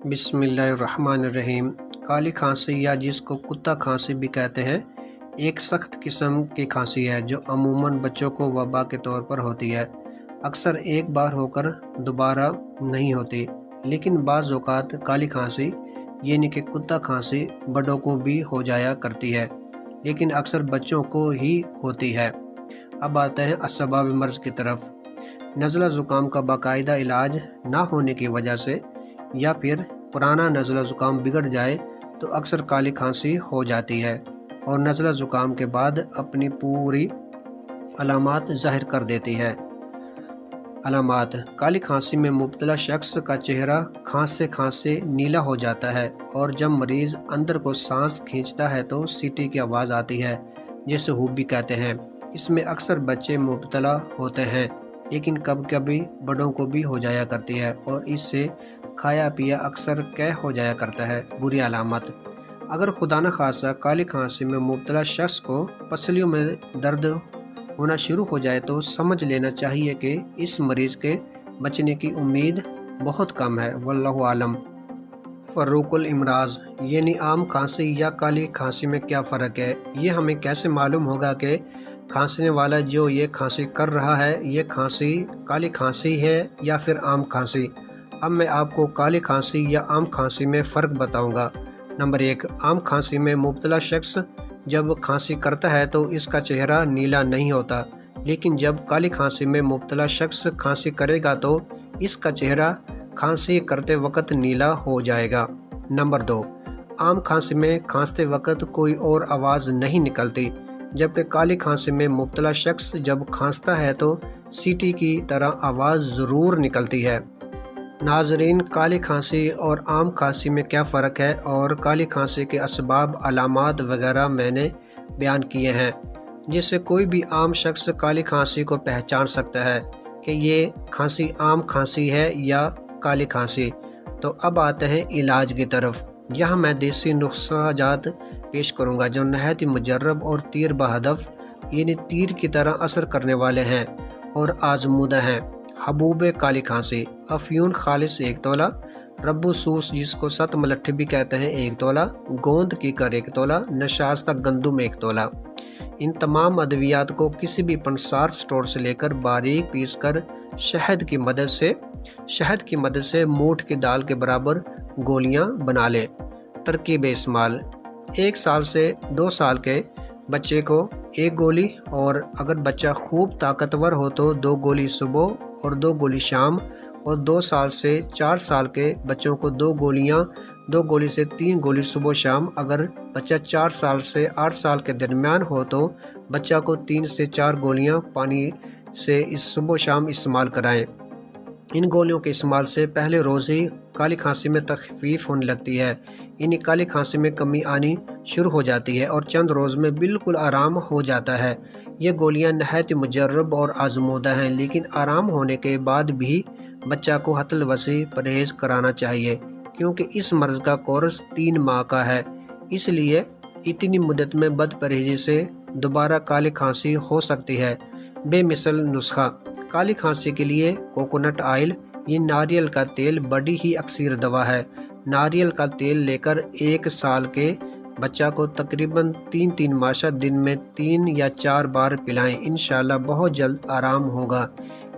بسم اللہ الرحمن الرحیم۔ کالی کھانسی یا جس کو کتا کھانسی بھی کہتے ہیں، ایک سخت قسم کی کھانسی ہے جو عموماً بچوں کو وبا کے طور پر ہوتی ہے۔ اکثر ایک بار ہو کر دوبارہ نہیں ہوتی، لیکن بعض اوقات کالی کھانسی یعنی کہ کتا کھانسی بڑوں کو بھی ہو جایا کرتی ہے، لیکن اکثر بچوں کو ہی ہوتی ہے۔ اب آتے ہیں اسباب مرض کی طرف۔ نزلہ زکام کا باقاعدہ علاج نہ ہونے کی وجہ سے یا پھر پرانا نزلہ زکام بگڑ جائے تو اکثر کالی کھانسی ہو جاتی ہے اور نزلہ زکام کے بعد اپنی پوری علامات ظاہر کر دیتی ہے۔ علامات: کالی کھانسی میں مبتلا شخص کا چہرہ کھانستے کھانستے نیلا ہو جاتا ہے اور جب مریض اندر کو سانس کھینچتا ہے تو سیٹی کی آواز آتی ہے جسے ہوپ بھی کہتے ہیں۔ اس میں اکثر بچے مبتلا ہوتے ہیں، لیکن کبھی کبھی بڑوں کو بھی ہو جایا کرتی ہے اور اس سے کھایا پیا اکثر قے ہو جایا کرتا ہے۔ بری علامت: اگر خدا نخواستہ کالی کھانسی میں مبتلا شخص کو پسلیوں میں درد ہونا شروع ہو جائے تو سمجھ لینا چاہیے کہ اس مریض کے بچنے کی امید بہت کم ہے۔ واللہ عالم۔ فروق الامراض یعنی عام کھانسی یا کالی کھانسی میں کیا فرق ہے؟ یہ ہمیں کیسے معلوم ہوگا کہ کھانسنے والا جو یہ کھانسی کر رہا ہے یہ کھانسی کالی کھانسی ہے یا پھر عام کھانسی؟ اب میں آپ کو کالی کھانسی یا عام کھانسی میں فرق بتاؤں گا۔ نمبر 1، عام کھانسی میں مبتلا شخص جب کھانسی کرتا ہے تو اس کا چہرہ نیلا نہیں ہوتا، لیکن جب کالی کھانسی میں مبتلا شخص کھانسی کرے گا تو اس کا چہرہ کھانسی کرتے وقت نیلا ہو جائے گا۔ نمبر 2، عام کھانسی میں کھانستے وقت کوئی اور آواز نہیں نکلتی، جبکہ کالی کھانسی میں مبتلا شخص جب کھانستا ہے تو سیٹی کی طرح آواز ضرور نکلتی ہے۔ ناظرین، کالی کھانسی اور عام کھانسی میں کیا فرق ہے اور کالی کھانسی کے اسباب، علامات وغیرہ میں نے بیان کیے ہیں، جس سے کوئی بھی عام شخص کالی کھانسی کو پہچان سکتا ہے کہ یہ کھانسی عام کھانسی ہے یا کالی کھانسی۔ تو اب آتے ہیں علاج کی طرف۔ یہاں میں دیسی نسخہ جات پیش کروں گا جو نہایت مجرب اور تیر بہدف یعنی تیر کی طرح اثر کرنے والے ہیں اور آزمودہ ہیں۔ حبوب کالی کھانسی: افیون خالص 1 تولہ، ربو سوس جس کو ست ملٹھی بھی کہتے ہیں 1 تولہ، گوند کیکر 1 تولہ، نشاستہ گندم 1 تولہ۔ ان تمام ادویات کو کسی بھی پنسار سٹور سے لے کر باریک پیس کر شہد کی مدد سے مونٹ کی دال کے برابر گولیاں بنا لیں۔ ترکیب استعمال: 1 سال سے 2 سال کے بچے کو 1 گولی، اور اگر بچہ خوب طاقتور ہو تو 2 گولی صبح اور 2 گولی شام، اور 2 سال سے 4 سال کے بچوں کو 2 گولیاں، 2 گولی سے 3 گولی صبح شام۔ اگر بچہ 4 سال سے 8 سال کے درمیان ہو تو بچہ کو 3 سے 4 گولیاں پانی سے اس صبح شام استعمال کرائیں۔ ان گولیوں کے استعمال سے پہلے روز ہی کالی کھانسی میں تخفیف ہونے لگتی ہے، یعنی کالی کھانسی میں کمی آنی شروع ہو جاتی ہے اور چند روز میں بالکل آرام ہو جاتا ہے۔ یہ گولیاں نہایت مجرب اور آزمودہ ہیں، لیکن آرام ہونے کے بعد بھی بچہ کو حد الوسع پرہیز کرانا چاہیے، کیونکہ اس مرض کا کورس 3 ماہ کا ہے۔ اس لیے اتنی مدت میں بد پرہیزی سے دوبارہ کالی کھانسی ہو سکتی ہے۔ بے مثل نسخہ: کالی کھانسی کے لیے کوکونٹ آئل، یہ ناریل کا تیل بڑی ہی اکثر دوا ہے۔ ناریل کا تیل لے کر 1 سال کے بچہ کو تقریباً 3 ماشا دن میں 3 یا 4 بار پلائیں، انشاءاللہ بہت جلد آرام ہوگا۔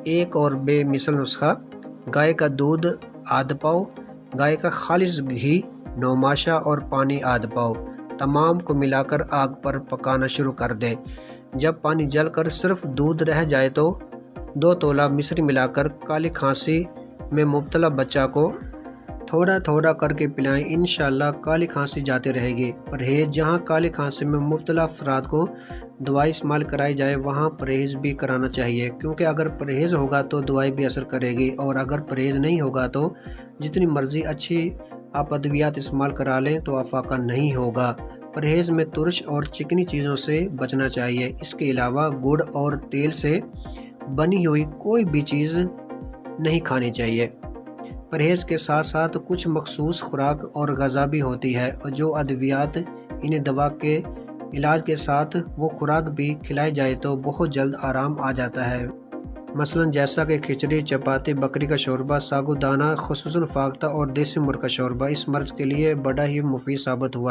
ایک اور بے مثل نسخہ: گائے کا دودھ آدھ پاؤ، گائے کا خالص گھی 9 ماشا اور پانی آدھ پاؤ، تمام کو ملا کر آگ پر پکانا شروع کر دیں۔ جب پانی جل کر صرف دودھ رہ جائے تو 2 تولہ مصری ملا کر کالی کھانسی میں مبتلا بچہ کو تھوڑا تھوڑا کر کے پلائیں، انشاءاللہ کالی کھانسی جاتی رہے گی۔ پرہیز: جہاں کالی کھانسی میں مبتلا افراد کو دوائی استعمال کرائی جائے وہاں پرہیز بھی کرانا چاہیے، کیونکہ اگر پرہیز ہوگا تو دوائی بھی اثر کرے گی، اور اگر پرہیز نہیں ہوگا تو جتنی مرضی اچھی آپ ادویات استعمال کرا لیں تو افاقہ نہیں ہوگا۔ پرہیز میں ترش اور چکنی چیزوں سے بچنا چاہیے۔ اس کے علاوہ گڑ اور تیل سے بنی ہوئی کوئی بھی چیز نہیں کھانی چاہیے۔ پرہیز کے ساتھ ساتھ کچھ مخصوص خوراک اور غذا بھی ہوتی ہے، اور جو ادویات انہیں دوا کے علاج کے ساتھ وہ خوراک بھی کھلائی جائے تو بہت جلد آرام آ جاتا ہے۔ مثلا جیسا کہ کھچڑی، چپاتی، بکری کا شوربہ، ساگو دانہ خصوصاً فاختہ اور دیسی مرغ کا شوربہ اس مرض کے لیے بڑا ہی مفید ثابت ہوا ہے۔